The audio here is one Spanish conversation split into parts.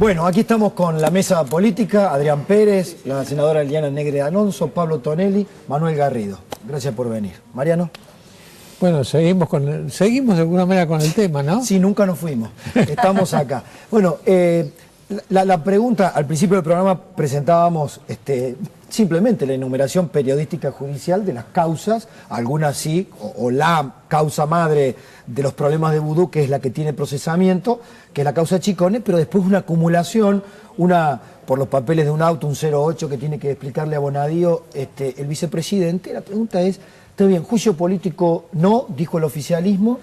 Bueno, aquí estamos con la mesa política, Adrián Pérez, la senadora Eliana Negre Alonso, Pablo Tonelli, Manuel Garrido. Gracias por venir. Mariano. Bueno, seguimos de alguna manera con el tema, ¿no? Sí, nunca nos fuimos. Estamos acá. Bueno, la pregunta, al principio del programa presentábamos simplemente la enumeración periodística judicial de las causas, algunas sí, o la causa madre de los problemas de vudú, que es la que tiene procesamiento, que es la causa Chicone, pero después una acumulación, por los papeles de un auto, un 08 que tiene que explicarle a Bonadío el vicepresidente. La pregunta es, está bien, juicio político no, dijo el oficialismo,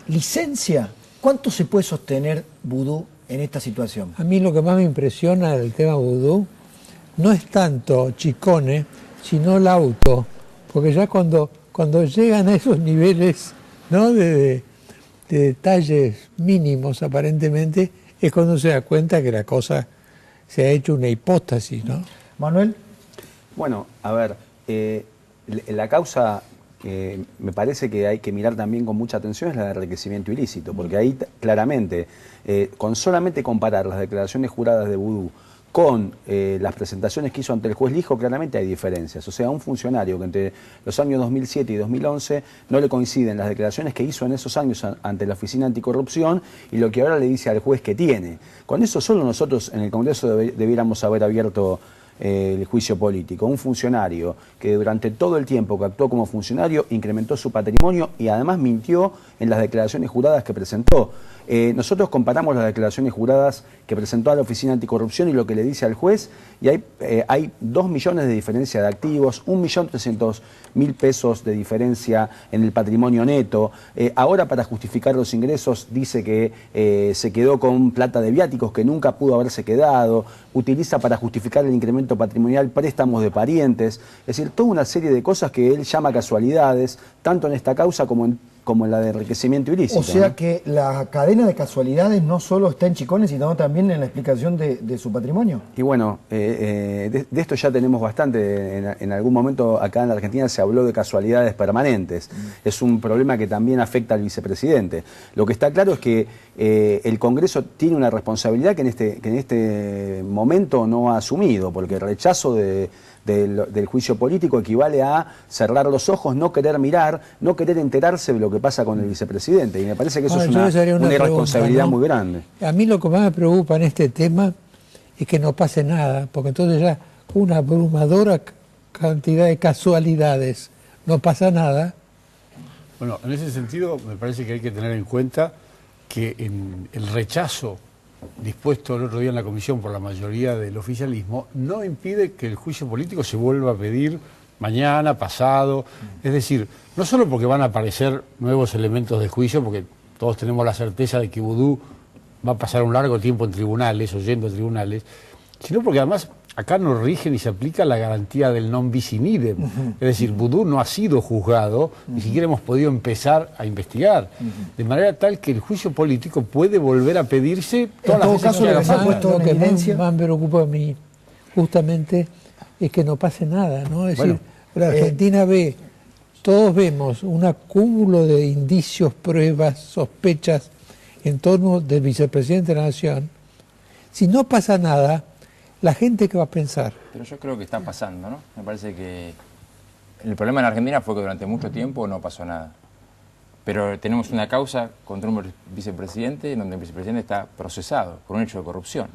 licencia, ¿cuánto se puede sostener vudú en esta situación? A mí lo que más me impresiona del tema vudú no es tanto Chicone, sino el auto, porque ya cuando llegan a esos niveles, ¿no?, de detalles mínimos aparentemente, es cuando se da cuenta que la cosa se ha hecho una hipóstasis, ¿no? Manuel. Bueno, a ver, la causa que me parece que hay que mirar también con mucha atención es la de enriquecimiento ilícito, porque ahí claramente, con solamente comparar las declaraciones juradas de vudú con las presentaciones que hizo ante el juez Lijo, claramente hay diferencias. O sea, un funcionario que entre los años 2007 y 2011 no le coinciden las declaraciones que hizo en esos años ante la Oficina Anticorrupción y lo que ahora le dice al juez que tiene. Con eso solo nosotros en el Congreso debiéramos haber abierto el juicio político. Un funcionario que durante todo el tiempo que actuó como funcionario incrementó su patrimonio y además mintió en las declaraciones juradas que presentó. Nosotros comparamos las declaraciones juradas que presentó a la Oficina Anticorrupción y lo que le dice al juez, y hay 2 millones de diferencia de activos, 1.300.000 pesos de diferencia en el patrimonio neto. Ahora, para justificar los ingresos, dice que se quedó con plata de viáticos que nunca pudo haberse quedado, utiliza para justificar el incremento patrimonial préstamos de parientes, es decir, toda una serie de cosas que él llama casualidades, tanto en esta causa como en la de enriquecimiento ilícito. O sea, ¿no?, que la cadena de casualidades no solo está en Chicone, sino también en la explicación de su patrimonio. Y bueno, de esto ya tenemos bastante. En algún momento acá en la Argentina se habló de casualidades permanentes. Es un problema que también afecta al vicepresidente. Lo que está claro es que el Congreso tiene una responsabilidad que en este momento no ha asumido, porque el rechazo del juicio político equivale a cerrar los ojos, no querer mirar, no querer enterarse de lo que pasa con el vicepresidente. Y me parece que eso es una irresponsabilidad, ¿no?, muy grande. A mí lo que más me preocupa en este tema es que no pase nada, porque entonces ya una abrumadora cantidad de casualidades, no pasa nada. Bueno, en ese sentido me parece que hay que tener en cuenta que en el rechazo dispuesto el otro día en la comisión por la mayoría del oficialismo no impide que el juicio político se vuelva a pedir mañana, pasado. Es decir, no solo porque van a aparecer nuevos elementos de juicio, porque todos tenemos la certeza de que vudú va a pasar un largo tiempo en tribunales, o yendo a tribunales, sino porque además acá no rige ni se aplica la garantía del non bis in idem. Es decir, vudú no ha sido juzgado, ni siquiera hemos podido empezar a investigar. De manera tal que el juicio político puede volver a pedirse todas las veces que haga falta. Lo que más me preocupa a mí justamente es que no pase nada, ¿no? Es decir, la Argentina todos vemos un acúmulo de indicios, pruebas, sospechas en torno del vicepresidente de la Nación. Si no pasa nada, ¿la gente qué va a pensar? Pero yo creo que está pasando, ¿no? Me parece que el problema en Argentina fue que durante mucho tiempo no pasó nada. Pero tenemos una causa contra un vicepresidente donde el vicepresidente está procesado por un hecho de corrupción.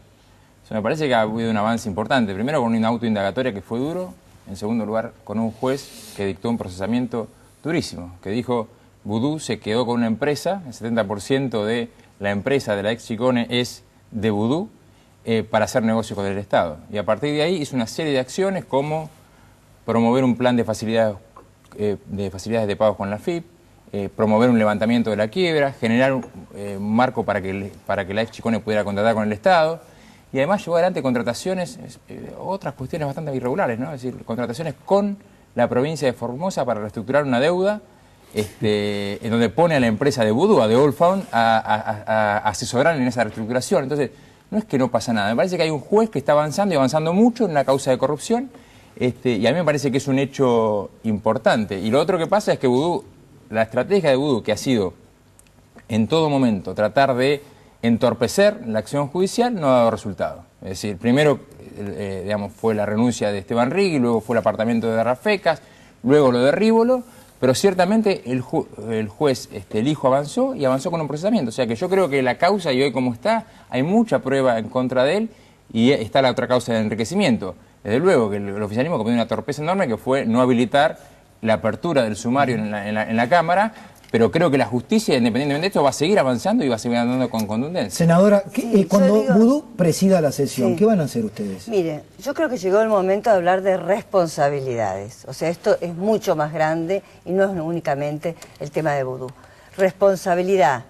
O sea, me parece que ha habido un avance importante. Primero con una autoindagatoria que fue duro. En segundo lugar, con un juez que dictó un procesamiento durísimo, que dijo, vudú se quedó con una empresa, el 70% de la empresa de la ex Chicone es de vudú, para hacer negocios con el Estado. Y a partir de ahí hizo una serie de acciones como promover un plan de facilidades de pago con la FIP, promover un levantamiento de la quiebra, generar un marco para que la ex Chicone pudiera contratar con el Estado, y además llevó adelante contrataciones, otras cuestiones bastante irregulares, ¿no? Es decir, contrataciones con la provincia de Formosa para reestructurar una deuda, en donde pone a la empresa de vudú, a The Old Found, a asesorar en esa reestructuración. Entonces, no es que no pasa nada, me parece que hay un juez que está avanzando y avanzando mucho en una causa de corrupción, y a mí me parece que es un hecho importante. Y lo otro que pasa es que vudú, la estrategia de vudú, que ha sido en todo momento tratar de entorpecer la acción judicial no ha dado resultado. Es decir, primero digamos, fue la renuncia de Esteban Rigui, luego fue el apartamiento de Rafecas, luego lo de Rívolo, pero ciertamente el juez el hijo avanzó y avanzó con un procesamiento. O sea que yo creo que la causa, y hoy como está, hay mucha prueba en contra de él, y está la otra causa de enriquecimiento. Desde luego que el oficialismo cometió una torpeza enorme, que fue no habilitar la apertura del sumario en la Cámara, pero creo que la justicia, independientemente de esto, va a seguir avanzando y va a seguir andando con contundencia. Senadora, cuando Vudú presida la sesión, ¿qué van a hacer ustedes? Mire, yo creo que llegó el momento de hablar de responsabilidades. O sea, esto es mucho más grande y no es únicamente el tema de Vudú. Responsabilidad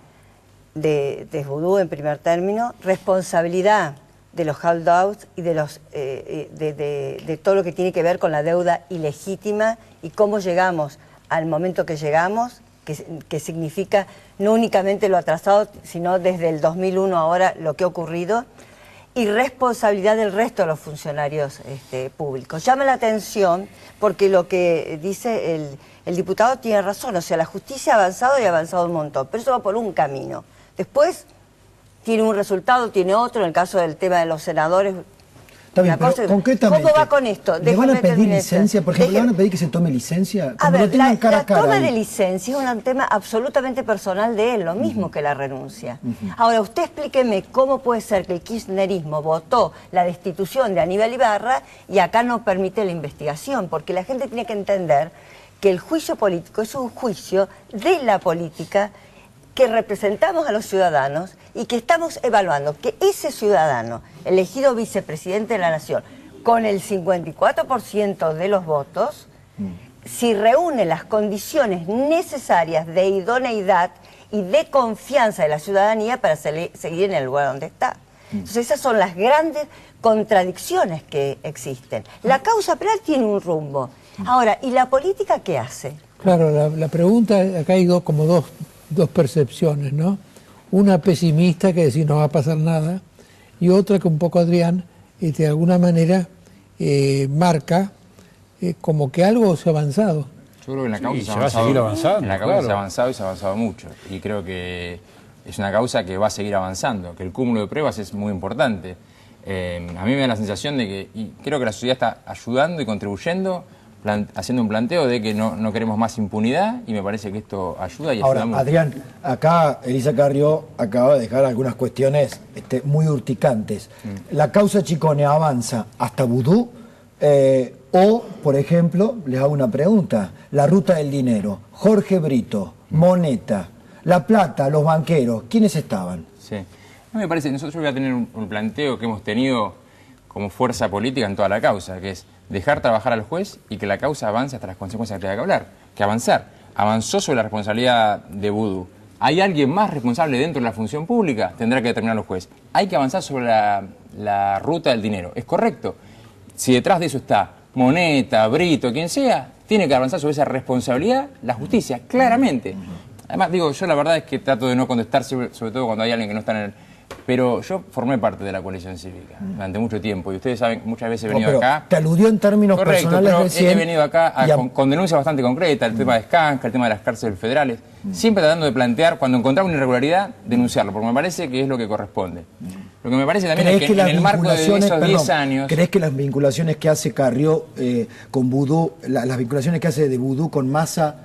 de Vudú en primer término, responsabilidad de los holdouts y de todo lo que tiene que ver con la deuda ilegítima y cómo llegamos al momento que llegamos, que significa no únicamente lo atrasado, sino desde el 2001 ahora lo que ha ocurrido, y responsabilidad del resto de los funcionarios públicos. Llama la atención porque lo que dice el diputado tiene razón, o sea, la justicia ha avanzado y ha avanzado un montón, pero eso va por un camino. Después tiene un resultado, tiene otro, en el caso del tema de los senadores. Está bien, pero concretamente, ¿cómo va con esto? ¿le van a pedir licencia? Por ejemplo, ¿le van a pedir que se tome licencia? A ver, la toma ahí de licencia es un tema absolutamente personal de él, lo mismo que la renuncia. Ahora, usted explíqueme cómo puede ser que el kirchnerismo votó la destitución de Aníbal Ibarra y acá no permite la investigación, porque la gente tiene que entender que el juicio político es un juicio de la política que representamos a los ciudadanos y que estamos evaluando que ese ciudadano, elegido vicepresidente de la Nación, con el 54% de los votos, si reúne las condiciones necesarias de idoneidad y de confianza de la ciudadanía para seguir en el lugar donde está. Entonces esas son las grandes contradicciones que existen. La causa penal tiene un rumbo. Ahora, ¿y la política qué hace? Claro, la pregunta, acá hay como dos percepciones, ¿no? Una pesimista que decir no va a pasar nada, y otra que un poco Adrián, de alguna manera, marca como que algo se ha avanzado. Yo creo que en la causa se va a seguir avanzando. En la causa se ha avanzado y se ha avanzado mucho. Y creo que es una causa que va a seguir avanzando, que el cúmulo de pruebas es muy importante. A mí me da la sensación de que, y creo que la sociedad está ayudando y contribuyendo, haciendo un planteo de que no queremos más impunidad, y me parece que esto ayuda y ayuda mucho. Adrián, acá Elisa Carrió acaba de dejar algunas cuestiones muy urticantes. ¿La causa Chicone avanza hasta Vudú? O, por ejemplo, les hago una pregunta, la ruta del dinero, Jorge Brito, Moneta, La Plata, los banqueros, ¿quiénes estaban? Sí, a mí me parece que nosotros voy a tener un planteo que hemos tenido como fuerza política en toda la causa, que es dejar trabajar al juez y que la causa avance hasta las consecuencias que tenga que hablar, que avanzar. Avanzó sobre la responsabilidad de Vudú. ¿Hay alguien más responsable dentro de la función pública? Tendrá que determinar el juez. Hay que avanzar sobre la ruta del dinero. Es correcto. Si detrás de eso está Moneta, Brito, quien sea, tiene que avanzar sobre esa responsabilidad la justicia, claramente. Además, digo, yo la verdad es que trato de no contestar, sobre todo cuando hay alguien que no está en el... Pero yo formé parte de la coalición cívica durante mucho tiempo, y ustedes saben que muchas veces he venido acá... Te aludió en términos personales pero recién... he venido acá con denuncias bastante concretas, el tema de Skanska, el tema de las cárceles federales, siempre tratando de plantear, cuando encontraba una irregularidad, denunciarlo, porque me parece que es lo que corresponde. Lo que me parece también es que en el marco de esos 10 años... ¿Crees que las vinculaciones que hace Carrió con Vudú, las vinculaciones que hace de Vudú con Massa,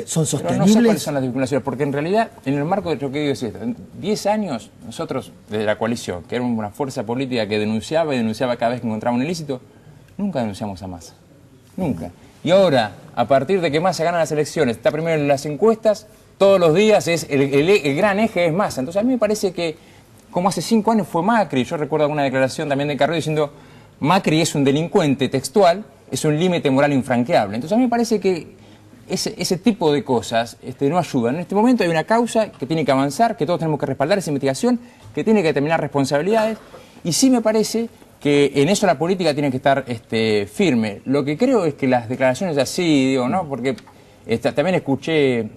son sostenibles? No sé cuáles son las vinculaciones, porque en realidad, en el marco de lo que digo es esto, en 10 años, nosotros, desde la coalición, que era una fuerza política que denunciaba y denunciaba cada vez que encontraba un ilícito, nunca denunciamos a Massa. Nunca. Y ahora, a partir de que Massa gana las elecciones, está primero en las encuestas, todos los días es el gran eje es Massa. Entonces a mí me parece que, como hace 5 años fue Macri, yo recuerdo alguna declaración también de Carrió diciendo, Macri es un delincuente textual, es un límite moral infranqueable. Entonces a mí me parece que ese tipo de cosas no ayudan. En este momento hay una causa que tiene que avanzar, que todos tenemos que respaldar esa investigación, que tiene que determinar responsabilidades, y sí me parece que en eso la política tiene que estar firme. Lo que creo es que las declaraciones así, digo, ¿no? Porque también escuché,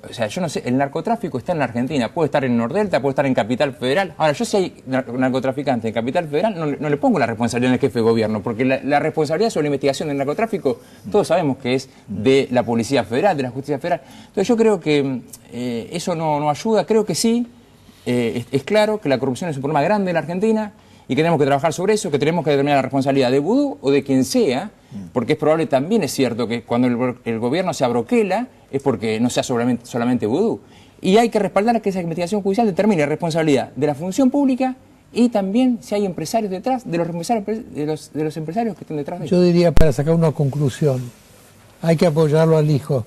o sea, yo no sé, el narcotráfico está en la Argentina, puede estar en Nordelta, puede estar en Capital Federal. Ahora, yo si hay narcotraficantes en Capital Federal, no le pongo la responsabilidad del jefe de gobierno, porque la responsabilidad sobre la investigación del narcotráfico, todos sabemos que es de la Policía Federal, de la Justicia Federal. Entonces yo creo que eso no ayuda, creo que sí, es claro que la corrupción es un problema grande en la Argentina y que tenemos que trabajar sobre eso, que tenemos que determinar la responsabilidad de Vudú o de quien sea, porque es probable, también es cierto que cuando el gobierno se abroquela es porque no sea solamente Vudú. Y hay que respaldar que esa investigación judicial determine la responsabilidad de la función pública y también si hay empresarios detrás, de los empresarios que están detrás de ellos. Yo diría, para sacar una conclusión, hay que apoyarlo al hijo.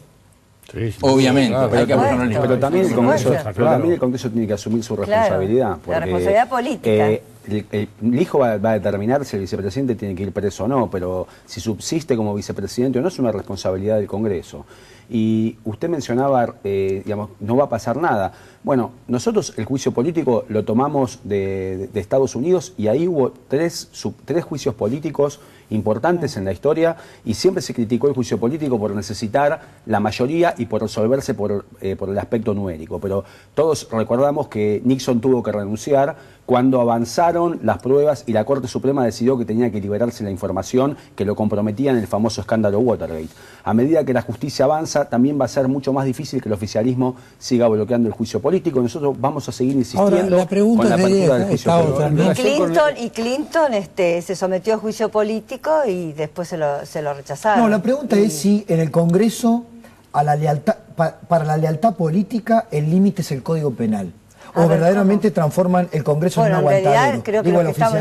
Sí, Obviamente, claro, hay que apoyarlo al hijo. Pero también el Congreso, Claro. pero también el Congreso tiene que asumir su responsabilidad. La responsabilidad política. El hijo va a determinar si el vicepresidente tiene que ir preso o no, pero si subsiste como vicepresidente o no es una responsabilidad del Congreso. Y usted mencionaba, digamos, no va a pasar nada. Bueno, nosotros el juicio político lo tomamos de Estados Unidos y ahí hubo tres juicios políticos importantes en la historia y siempre se criticó el juicio político por necesitar la mayoría y por resolverse por el aspecto numérico. Pero todos recordamos que Nixon tuvo que renunciar cuando avanzaron las pruebas y la Corte Suprema decidió que tenía que liberarse la información que lo comprometía en el famoso escándalo Watergate. A medida que la justicia avanza, también va a ser mucho más difícil que el oficialismo siga bloqueando el juicio político. Nosotros vamos a seguir insistiendo Ahora, la pregunta con la apertura del juicio político. otra, ¿no? Clinton se sometió a juicio político y después se lo rechazaron. No, la pregunta es si en el Congreso a la lealtad, para la lealtad política el límite es el Código Penal. O verdaderamente transforman el Congreso en un aguantadero. En realidad creo que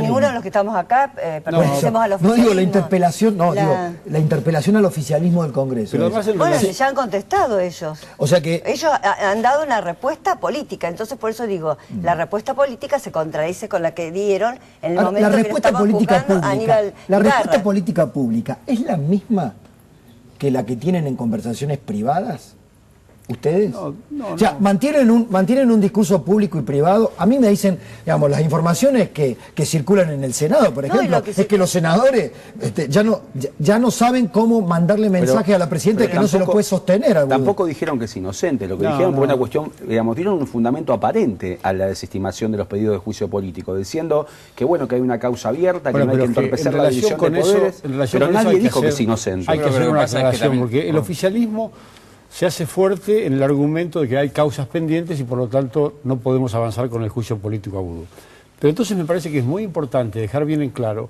ninguno de los que estamos acá pertenecemos al oficialismo. No digo la interpelación, digo la interpelación al oficialismo del Congreso. Pero además Bueno, ya han contestado ellos. O sea que Ellos han dado una respuesta política, entonces por eso digo, la respuesta política se contradice con la que dieron en el momento la que lo respuesta estaban política juzgando a pública, Aníbal la Ibarra. respuesta política pública es la misma que la que tienen en conversaciones privadas. ¿Ustedes? No, o sea, mantienen un discurso público y privado. A mí me dicen, digamos, las informaciones que circulan en el Senado, por ejemplo, es que los senadores ya no saben cómo mandarle mensaje a la presidenta que no se lo puede sostener. Tampoco dijeron que es inocente, lo que dijeron por una cuestión, digamos, dieron un fundamento aparente a la desestimación de los pedidos de juicio político, diciendo que bueno, que hay una causa abierta, que no hay que entorpecer la división de poderes, pero nadie dijo que es inocente. Hay que hacer una aclaración, porque el oficialismo se hace fuerte en el argumento de que hay causas pendientes y por lo tanto no podemos avanzar con el juicio político a Vudú. Pero entonces me parece que es muy importante dejar bien en claro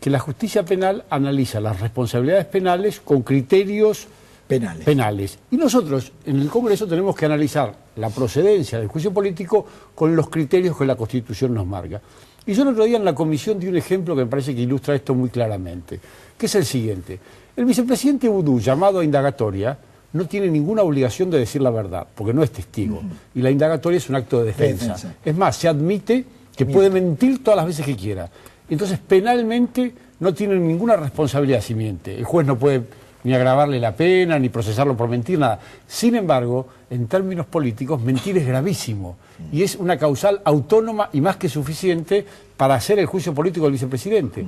que la justicia penal analiza las responsabilidades penales con criterios penales. Y nosotros en el Congreso tenemos que analizar la procedencia del juicio político con los criterios que la Constitución nos marca. Y yo el otro día en la comisión di un ejemplo que me parece que ilustra esto muy claramente, que es el siguiente. El vicepresidente Vudú, llamado a indagatoria, no tiene ninguna obligación de decir la verdad, porque no es testigo. Y la indagatoria es un acto de defensa. Es más, se admite que puede mentir todas las veces que quiera. Entonces, penalmente no tiene ninguna responsabilidad si miente. El juez no puede ni agravarle la pena, ni procesarlo por mentir, nada. Sin embargo, en términos políticos, mentir es gravísimo. Y es una causal autónoma y más que suficiente para hacer el juicio político del vicepresidente.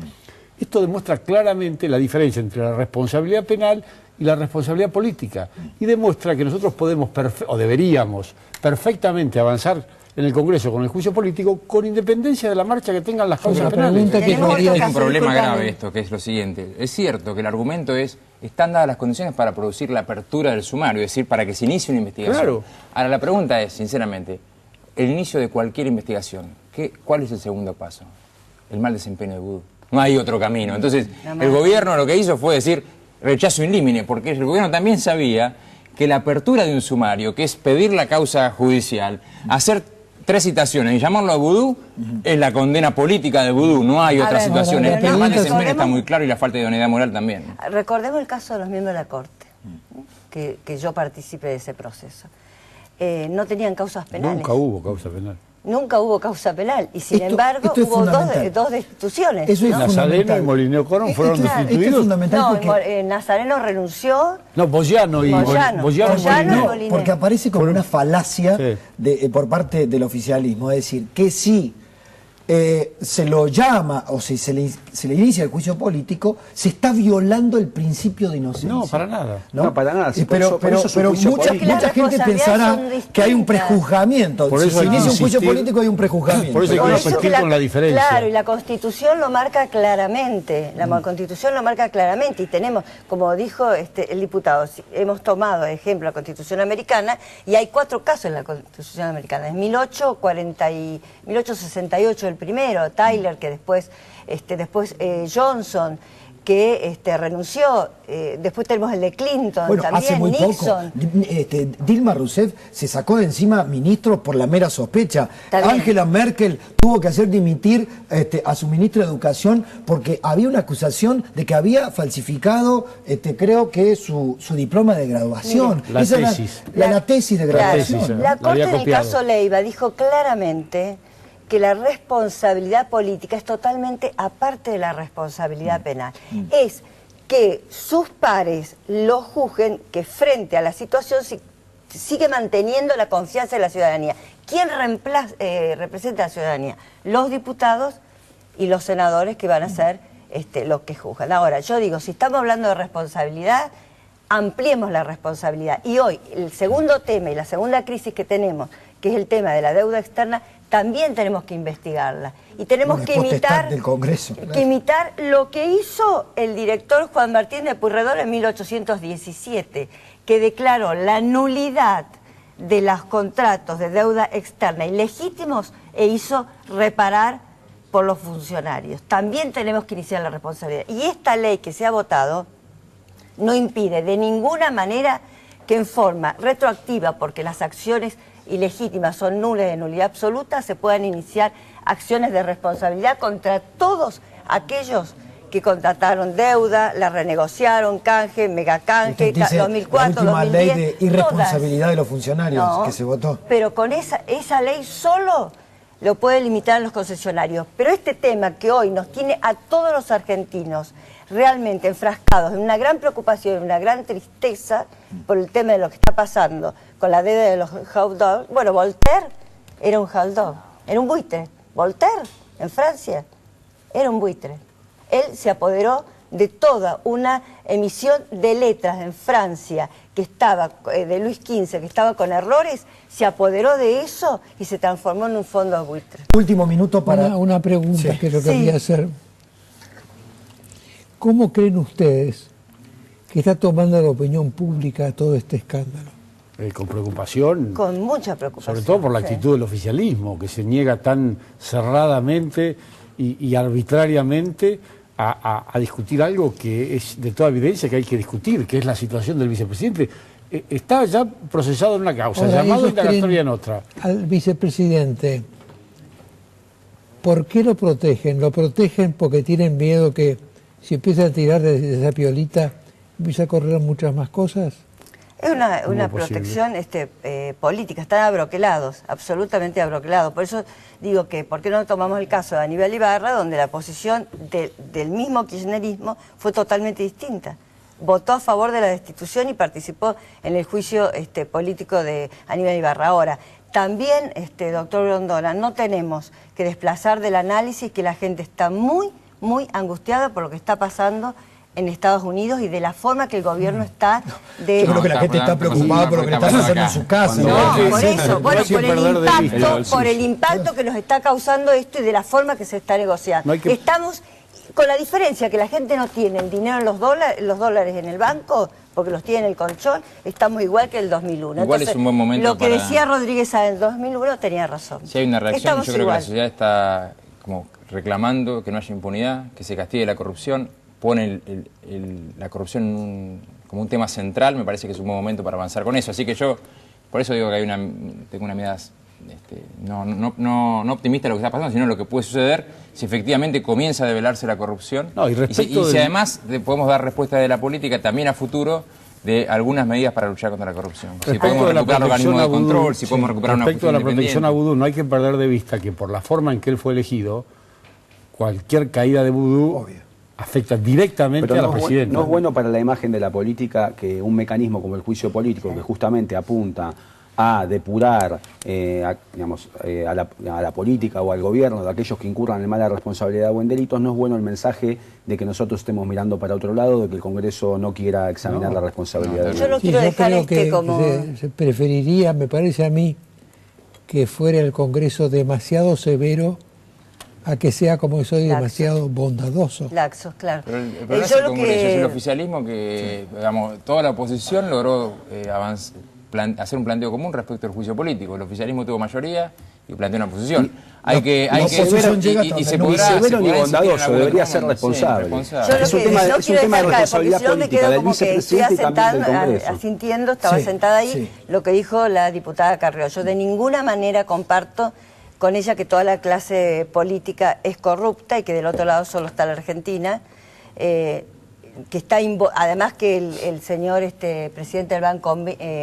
Esto demuestra claramente la diferencia entre la responsabilidad penal y la responsabilidad política. Y demuestra que nosotros podemos, o deberíamos, perfectamente avanzar en el Congreso con el juicio político con independencia de la marcha que tengan las causas penales. Hay un problema grave esto, que es lo siguiente. Es cierto que el argumento es, están dadas las condiciones para producir la apertura del sumario, es decir, para que se inicie una investigación. Claro. Ahora, la pregunta es, sinceramente, el inicio de cualquier investigación, ¿cuál es el segundo paso? El mal desempeño de Vudú. No hay otro camino. Entonces, el gobierno lo que hizo fue decir rechazo in limine, porque el gobierno también sabía que la apertura de un sumario, que es pedir la causa judicial, hacer 3 citaciones y llamarlo a Vudú, es la condena política de Vudú, no hay otra situación. El mal desempeño está muy claro y la falta de idoneidad moral también. Recordemos el caso de los miembros de la Corte, que yo participé de ese proceso. No tenían causas penales. Nunca hubo causa penal. Nunca hubo causa penal y sin embargo hubo dos destituciones. Eso es Nazareno y Molineo Corón fueron destituidos. Nazareno renunció. No, Boyano y Molineo. Porque aparece como una falacia por parte del oficialismo. Es decir, que si se lo llama o si se le inicia el juicio político, se está violando el principio de inocencia. No, para nada. No, para nada. Sí, Pero mucha gente pensará que hay un prejuzgamiento. Por Si eso se inicia un insistir, juicio político hay un prejuzgamiento. Por eso hay que insistir con la diferencia. Claro, y la Constitución lo marca claramente. La Constitución lo marca claramente. Y tenemos, como dijo el diputado, hemos tomado ejemplo la Constitución americana y hay 4 casos en la Constitución americana. Es 1868 el primero, Tyler, que después Johnson, que renunció, después tenemos el de Clinton, bueno, también hace muy Nixon. poco, Dilma Rousseff se sacó de encima ministros por la mera sospecha. También. Angela Merkel tuvo que hacer dimitir a su ministro de Educación porque había una acusación de que había falsificado, creo que su diploma de graduación. Mire, la tesis. La tesis de graduación. Claro, La Corte en el copiado. caso Leiva dijo claramente que la responsabilidad política es totalmente aparte de la responsabilidad penal. Es que sus pares lo juzguen, que frente a la situación sigue manteniendo la confianza de la ciudadanía. ¿Quién representa a la ciudadanía? Los diputados y los senadores, que van a ser los que juzgan. Ahora, yo digo, si estamos hablando de responsabilidad, ampliemos la responsabilidad. Y hoy, el segundo tema y la segunda crisis que tenemos, que es el tema de la deuda externa, también tenemos que investigarla. Y tenemos que imitar, del Congreso, claro. Lo que hizo el director Juan Martín de Pueyrredón en 1817, que declaró la nulidad de los contratos de deuda externa ilegítimos e hizo reparar por los funcionarios. También tenemos que iniciar la responsabilidad. Y esta ley que se ha votado no impide de ninguna manera que en forma retroactiva, porque las acciones ilegítimas son nulas de nulidad absoluta, se puedan iniciar acciones de responsabilidad contra todos aquellos que contrataron deuda, la renegociaron, canje, megacanje, 2004, la última 2010, ley de irresponsabilidad todas. de los funcionarios que se votó. Pero con esa ley solo lo puede limitar los concesionarios. Pero este tema que hoy nos tiene a todos los argentinos realmente enfrascados en una gran preocupación, en una gran tristeza por el tema de lo que está pasando con la deuda de los hot dogs. Bueno, Voltaire era un hot dog, era un buitre. Voltaire, en Francia, era un buitre. Él se apoderó de toda una emisión de letras en Francia que estaba, de Luis XV, que estaba con errores, se apoderó de eso y se transformó en un fondo de buitre. Último minuto para... Una pregunta Sí. que yo quería hacer. ¿Cómo creen ustedes que está tomando la opinión pública todo este escándalo? Con preocupación. Con mucha preocupación. Sobre todo por la sí. actitud del oficialismo, que se niega tan cerradamente y arbitrariamente a discutir algo que es de toda evidencia que hay que discutir, que es la situación del vicepresidente. Está ya procesado en una causa, Ahora, llamado ellos indagatoria en creen otra. Al vicepresidente, ¿por qué lo protegen? ¿Lo protegen porque tienen miedo que si empieza a tirar de esa piolita empieza a correr muchas más cosas? Es una Muy protección política, están abroquelados, absolutamente abroquelados. Por eso digo que, ¿por qué no tomamos el caso de Aníbal Ibarra, donde la posición del mismo kirchnerismo fue totalmente distinta? Votó a favor de la destitución y participó en el juicio político de Aníbal Ibarra. Ahora, también, doctor Grondona, no tenemos que desplazar del análisis que la gente está muy, muy angustiada por lo que está pasando en Estados Unidos y de la forma que el gobierno está de... Yo creo que la gente está preocupada por lo que le está pasando en su casa. No, por eso, bueno, hay que por perder de vista por el impacto que nos está causando esto y de la forma que se está negociando. No hay que- Estamos con la diferencia que la gente no tiene el dinero en los dólares en el banco, porque los tiene en el colchón, estamos igual que el 2001. Igual es un buen momento lo que para- decía Rodríguez en el 2001 tenía razón. Si hay una reacción, Estamos yo creo igual. que la sociedad está como reclamando que no haya impunidad, que se castigue la corrupción, pone la corrupción como un tema central, me parece que es un buen momento para avanzar con eso. Así que yo, por eso digo que tengo una mirada no optimista de lo que está pasando, sino lo que puede suceder si efectivamente comienza a develarse la corrupción. No, y respecto si del- además podemos dar respuesta de la política también a futuro de algunas medidas para luchar contra la corrupción. Si Respecto podemos de la recuperar protección organismos de a Vudú, control, si podemos recuperar una respecto a justicia la protección a independiente. Vudú, no hay que perder de vista que por la forma en que él fue elegido, cualquier caída de Vudú afecta directamente Pero a la no presidenta. no es bueno para la imagen de la política que un mecanismo como el juicio político, que justamente apunta a depurar a la política o al gobierno de aquellos que incurran en mala responsabilidad o en delitos, no es bueno el mensaje de que nosotros estemos mirando para otro lado, de que el Congreso no quiera examinar la responsabilidad. Yo no quiero dejar creo que como... se preferiría, me parece a mí, que fuera el Congreso demasiado severo a que sea, como soy, demasiado bondadoso. Laxos, claro. Pero el problema es el Congreso, es el oficialismo que, digamos, toda la oposición logró hacer un planteo común respecto al juicio político. El oficialismo tuvo mayoría y planteó una posición. Severo ni bondadoso, debería ser responsable. Es un tema de responsabilidad política del vicepresidente y también del Congreso. Asintiendo, estaba sentada ahí, lo que dijo la diputada Carrió. Yo de ninguna manera comparto con ella que toda la clase política es corrupta y que del otro lado solo está la Argentina. Que está además que el señor presidente del Banco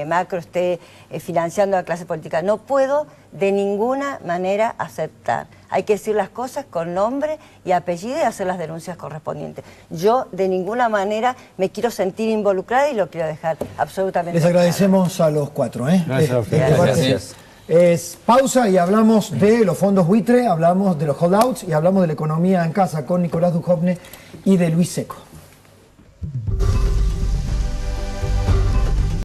Macro esté financiando a la clase política. No puedo de ninguna manera aceptar. Hay que decir las cosas con nombre y apellido y hacer las denuncias correspondientes. Yo de ninguna manera me quiero sentir involucrada y lo quiero dejar absolutamente Les agradecemos a los cuatro. Gracias a ustedes. Gracias. Es pausa y hablamos de los fondos buitre, hablamos de los holdouts y hablamos de la economía en casa con Nicolás Dujovne y de Luis Seco.